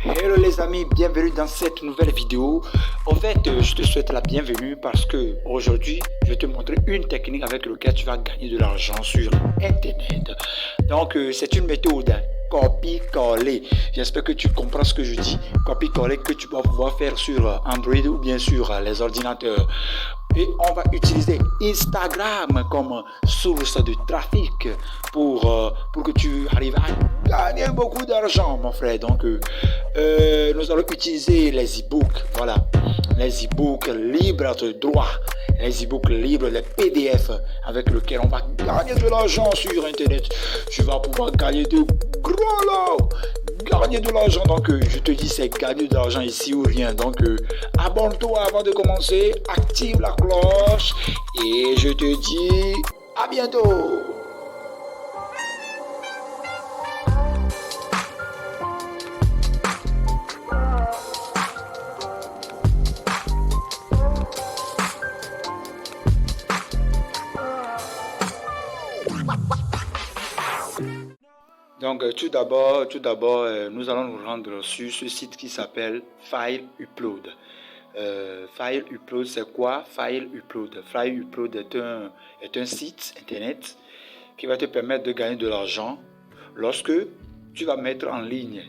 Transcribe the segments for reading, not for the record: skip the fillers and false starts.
Hello les amis, bienvenue dans cette nouvelle vidéo. En fait, je te souhaite la bienvenue parce que aujourd'hui, je vais te montrer une technique avec laquelle tu vas gagner de l'argent sur Internet. Donc, c'est une méthode copie-coller. J'espère que tu comprends ce que je dis. Copie-coller que tu vas pouvoir faire sur Android ou bien sur les ordinateurs. Et on va utiliser Instagram comme source de trafic pour que tu arrives à gagner beaucoup d'argent, mon frère. Donc, nous allons utiliser les e-books. Voilà, les e-books libres de droit. Les e-books libres, les PDF avec lesquels on va gagner de l'argent sur Internet. Tu vas pouvoir gagner de gros lots. Gagner de l'argent, donc je te dis c'est gagner de l'argent ici ou rien. Donc abonne-toi avant de commencer, active la cloche et je te dis à bientôt. Donc tout d'abord, nous allons nous rendre sur ce site qui s'appelle File Upload. File Upload, c'est quoi? File Upload. File Upload est un site internet qui va te permettre de gagner de l'argent lorsque tu vas mettre en ligne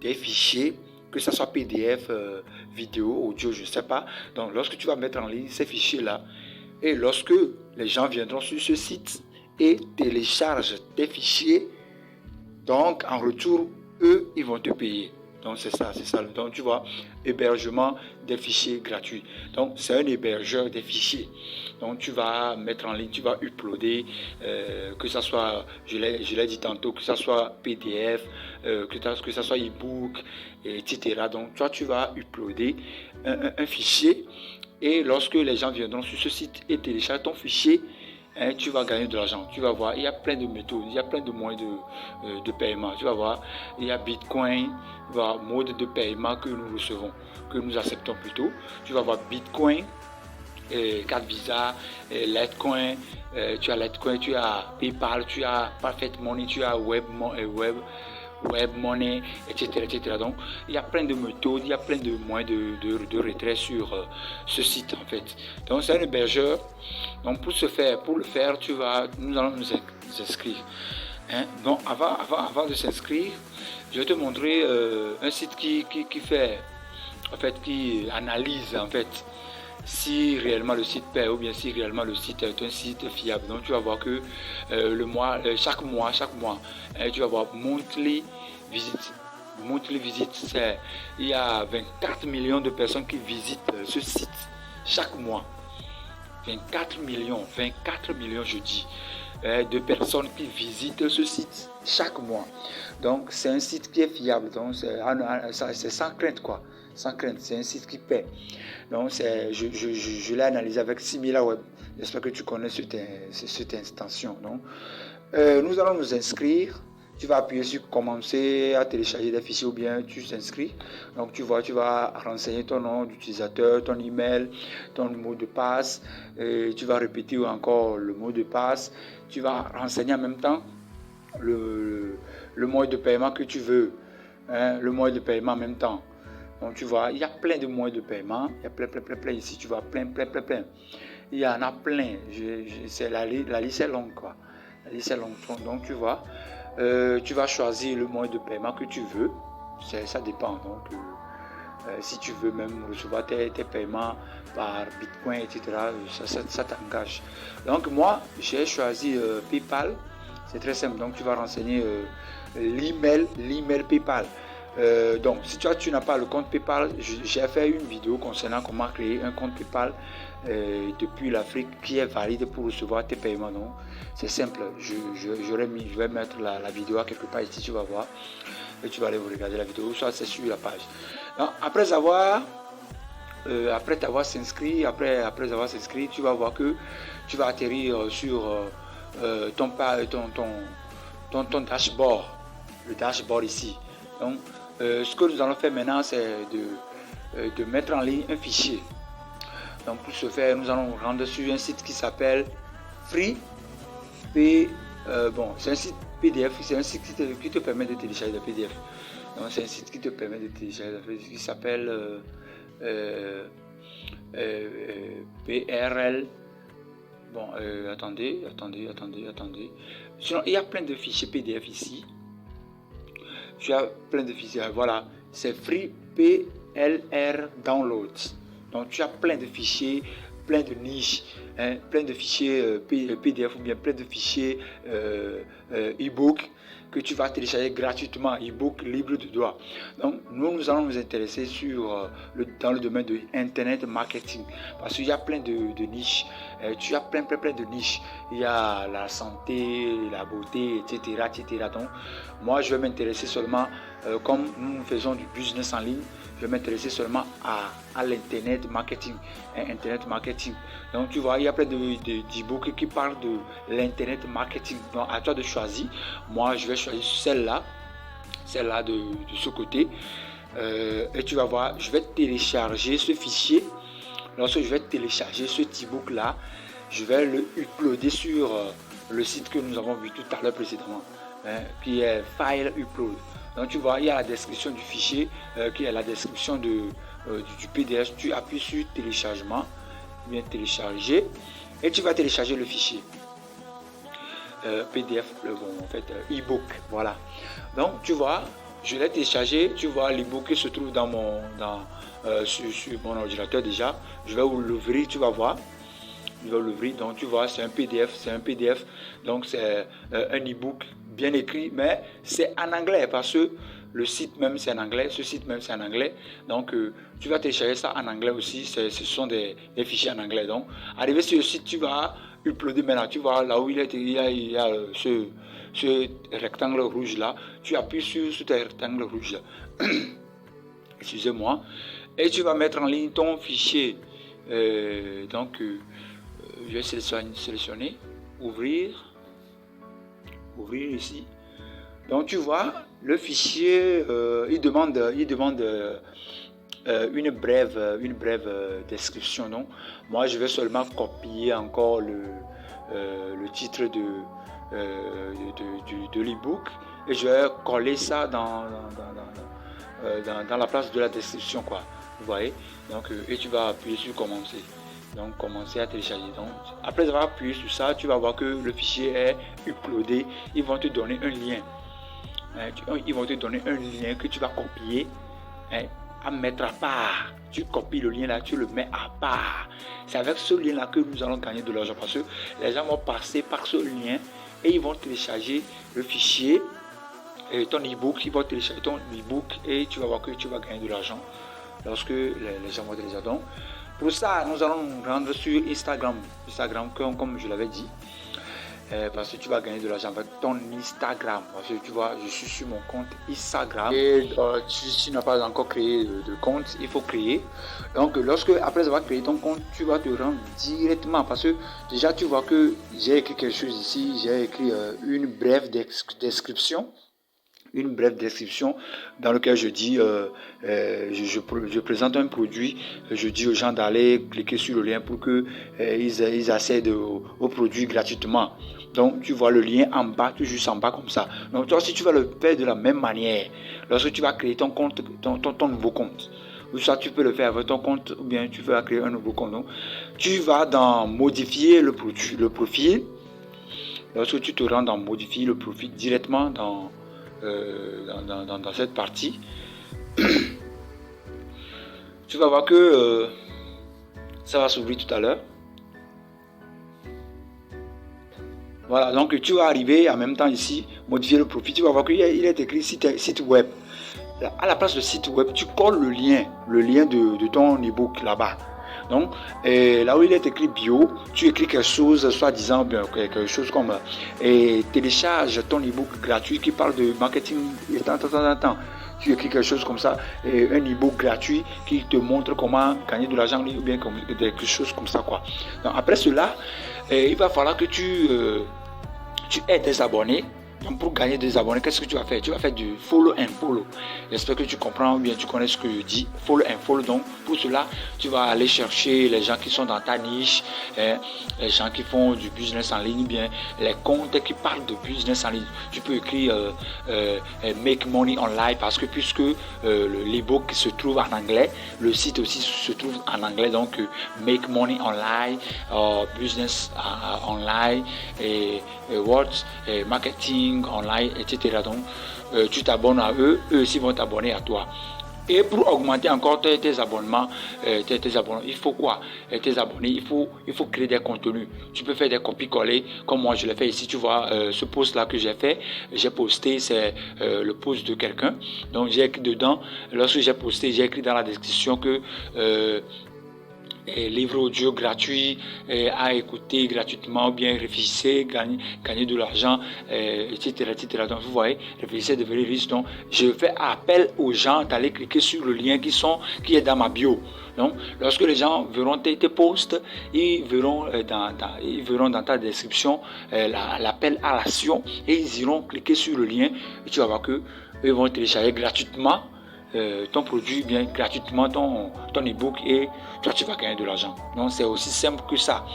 des fichiers, que ce soit PDF, vidéo, audio, je ne sais pas. Donc lorsque tu vas mettre en ligne ces fichiers-là, et lorsque les gens viendront sur ce site et téléchargent tes fichiers, donc, en retour, eux, ils vont te payer. Donc, c'est ça. Donc, tu vois, hébergement des fichiers gratuits. Donc, c'est un hébergeur des fichiers. Donc, tu vas mettre en ligne, tu vas uploader, que ce soit, je l'ai dit tantôt, que ce soit PDF, que ce soit e-book, etc. Donc, toi, tu vas uploader un fichier. Et lorsque les gens viendront sur ce site et téléchargent ton fichier, tu vas gagner de l'argent. Tu vas voir, il y a plein de méthodes, il y a plein de moyens de paiement. Tu vas voir, il y a Bitcoin, mode de paiement que nous recevons, que nous acceptons plutôt. Tu vas voir Bitcoin, carte Visa, Litecoin, tu as Litecoin, tu as PayPal, tu as Perfect Money, tu as Web Money, etc. Donc, il y a plein de méthodes, il y a plein de moyens de retrait sur ce site, en fait. Donc, c'est un hébergeur. Donc, pour le faire, nous allons nous inscrire. Donc, avant de s'inscrire, je vais te montrer un site qui analyse, en fait, si réellement le site paie ou bien si réellement le site est un site fiable. Donc tu vas voir que chaque mois, tu vas voir monthly visit. Monthly visit, il y a 24 millions de personnes qui visitent ce site chaque mois. 24 millions je dis, de personnes qui visitent ce site chaque mois. Donc c'est un site qui est fiable, donc c'est sans crainte quoi. Sans crainte, c'est un site qui paie. Donc je l'ai analysé avec SimilarWeb. J'espère que tu connais cette extension. Donc nous allons nous inscrire. Tu vas appuyer sur commencer à télécharger des fichiers ou bien tu t'inscris. Donc tu vas renseigner ton nom d'utilisateur, ton email, ton mot de passe. Tu vas répéter encore le mot de passe. Tu vas renseigner en même temps le moyen de paiement que tu veux. Le moyen de paiement en même temps. Donc tu vois, il y a plein de moyens de paiement. Il y a plein ici. Tu vois, plein. Il y en a plein. La liste est longue quoi. La liste est longue. Donc tu vois. Tu vas choisir le moyen de paiement que tu veux. Ça dépend. Donc, si tu veux même recevoir tes paiements par Bitcoin, etc., ça t'engage. Donc, moi, j'ai choisi PayPal. C'est très simple. Donc, tu vas renseigner l'email PayPal. Donc, si tu n'as pas le compte PayPal, j'ai fait une vidéo concernant comment créer un compte PayPal depuis l'Afrique qui est valide pour recevoir tes paiements. Donc, c'est simple. Je vais mettre la vidéo à quelque part ici, tu vas voir. Et tu vas aller regarder la vidéo, soit c'est sur la page. Donc, après t'avoir inscrit, tu vas voir que tu vas atterrir sur ton dashboard. Le dashboard ici. Donc, ce que nous allons faire maintenant, c'est de mettre en ligne un fichier. Donc pour ce faire, nous allons rendre sur un site qui s'appelle Free. C'est un site PDF, c'est un site qui te permet de télécharger des PDF. Donc c'est un site qui te permet de télécharger, qui s'appelle PRL. Bon, attendez. Sinon, il y a plein de fichiers PDF ici. Tu as plein de fichiers, voilà, c'est Free PLR Download. Donc tu as plein de fichiers, plein de niches, hein, plein de fichiers PDF ou bien plein de fichiers e-book que tu vas télécharger gratuitement, e-book libre de droit. Donc nous allons nous intéresser dans le domaine de Internet marketing, parce qu'il y a plein de niches. Tu as plein de niches. Il y a la santé, la beauté, etc. Donc moi je vais m'intéresser seulement, comme nous faisons du business en ligne, je vais m'intéresser seulement à l'internet marketing. Internet marketing. Donc tu vois, il y a plein d'e-books qui parlent de l'internet marketing. Donc à toi de choisir. Moi je vais choisir celle-là de ce côté. Et tu vas voir, je vais télécharger ce fichier. Lorsque je vais télécharger ce e-book là, je vais le uploader sur le site que nous avons vu tout à l'heure précédemment, qui est File Upload. Donc tu vois, il y a la description du fichier qui est la description du PDF. Tu appuies sur téléchargement, bien télécharger, et tu vas télécharger le fichier PDF, e-book. Voilà. Donc tu vois, je l'ai téléchargé. Tu vois, l'e-book qui se trouve sur mon ordinateur déjà. Je vais l'ouvrir, tu vas voir. Je vais l'ouvrir. Donc tu vois, c'est un PDF. Donc c'est un e-book bien écrit, mais c'est en anglais parce que le site même c'est en anglais, ce site même c'est en anglais. Donc tu vas télécharger ça en anglais aussi. Ce sont des fichiers en anglais. Donc arrivé sur le site, tu vas uploader maintenant. Tu vois là où il y a ce rectangle rouge là. Tu appuies sur ce rectangle rouge là. Excusez-moi. Et tu vas mettre en ligne ton fichier. Je vais sélectionner, ouvrir ici. Donc tu vois, le fichier, il demande une brève description. Donc moi je vais seulement copier encore le titre de l'e-book et je vais coller ça dans la place de la description, quoi. Vous voyez. Donc et tu vas appuyer sur commencer. Donc commencer à télécharger. Donc après avoir appuyé sur ça, tu vas voir que le fichier est uploadé. Ils vont te donner un lien. Ils vont te donner un lien que tu vas copier, à mettre à part. Tu copies le lien là, tu le mets à part. C'est avec ce lien là que nous allons gagner de l'argent, parce que les gens vont passer par ce lien et ils vont télécharger le fichier, ton e-book. Ils vont télécharger ton e-book et tu vas voir que tu vas gagner de l'argent lorsque les gens vont télécharger. Donc pour ça, nous allons nous rendre sur Instagram, comme je l'avais dit, parce que tu vas gagner de l'argent avec ton Instagram. Parce que tu vois, je suis sur mon compte Instagram et si tu n'as pas encore créé de compte, il faut créer. Donc, après avoir créé ton compte, tu vas te rendre directement, parce que déjà tu vois que j'ai écrit quelque chose ici. J'ai écrit une brève description. Dans laquelle je dis, je présente un produit, je dis aux gens d'aller cliquer sur le lien pour qu'ils accèdent au produit gratuitement. Donc tu vois le lien en bas, tout juste en bas comme ça. Donc toi, si tu vas le faire de la même manière, lorsque tu vas créer ton compte, ton nouveau compte, ou soit tu peux le faire avec ton compte, ou bien tu vas créer un nouveau compte. Donc, tu vas dans modifier le profil. Lorsque tu te rends dans modifier le profil directement dans cette partie, tu vas voir que ça va s'ouvrir tout à l'heure. Voilà, donc tu vas arriver en même temps ici, modifier le profil. Tu vas voir qu'il est écrit site web. À la place de site web, tu colles le lien de ton e-book là-bas. Donc, là où il est écrit bio, tu écris quelque chose, soi-disant, quelque chose comme télécharge ton e-book gratuit qui parle de marketing. Tu écris quelque chose comme ça, un e-book gratuit qui te montre comment gagner de l'argent ou bien quelque chose comme ça, quoi. Donc, après cela, il va falloir que tu aies des abonnés. Donc pour gagner des abonnés, qu'est-ce que tu vas faire? Tu vas faire du follow and follow. J'espère que tu comprends ou bien tu connais ce que je dis. Follow and follow. Donc pour cela, tu vas aller chercher les gens qui sont dans ta niche, les gens qui font du business en ligne, bien les comptes qui parlent de business en ligne. Tu peux écrire Make Money Online parce que puisque l'ebook se trouve en anglais, le site aussi se trouve en anglais. Donc Make Money Online, Business Online et marketing online, etc. Donc tu t'abonnes à eux, eux aussi vont t'abonner à toi. Et pour augmenter encore tes abonnements, il faut quoi? Tes abonnés, il faut créer des contenus. Tu peux faire des copies-coller, comme moi je l'ai fait ici. Tu vois, ce post-là que j'ai fait, j'ai posté, c'est le post de quelqu'un. Donc j'ai écrit dedans, lorsque j'ai posté, j'ai écrit dans la description que livre audio gratuit à écouter gratuitement, ou bien réfléchissez, gagner de l'argent, etc., etc. Donc vous voyez, réfléchissez, devenir riche. Donc je fais appel aux gens d'aller cliquer sur le lien qui est dans ma bio. Donc lorsque les gens verront tes posts, ils verront dans ta description l'appel à l'action et ils iront cliquer sur le lien et tu vas voir que ils vont télécharger gratuitement ton produit, bien gratuitement ton ebook et toi tu vas gagner de l'argent. Donc c'est aussi simple que ça.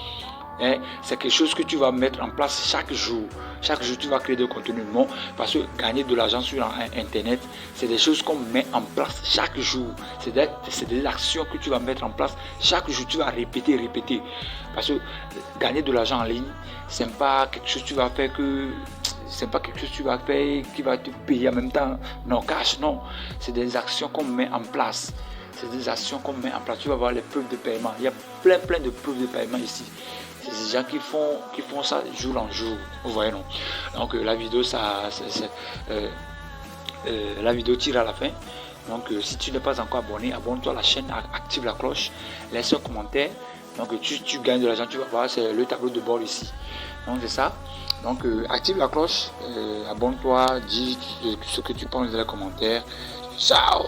C'est quelque chose que tu vas mettre en place chaque jour. Chaque jour tu vas créer des contenus. Non, parce que gagner de l'argent sur internet, c'est des choses qu'on met en place chaque jour. C'est des actions que tu vas mettre en place chaque jour. Tu vas répéter. Parce que gagner de l'argent en ligne, c'est pas quelque chose que tu vas faire qui va te payer en même temps. Non, cash, non. C'est des actions qu'on met en place. Tu vas voir les preuves de paiement. Il y a plein de preuves de paiement ici. C'est des gens qui font ça jour en jour. Vous voyez, non? Donc la vidéo, la vidéo tire à la fin. Donc si tu n'es pas encore abonné, abonne-toi à la chaîne, active la cloche, laisse un commentaire. Donc tu gagnes de l'argent, tu vas voir, c'est le tableau de bord ici. Donc c'est ça. Donc active la cloche, abonne-toi, dis ce que tu penses dans les commentaires. Ciao!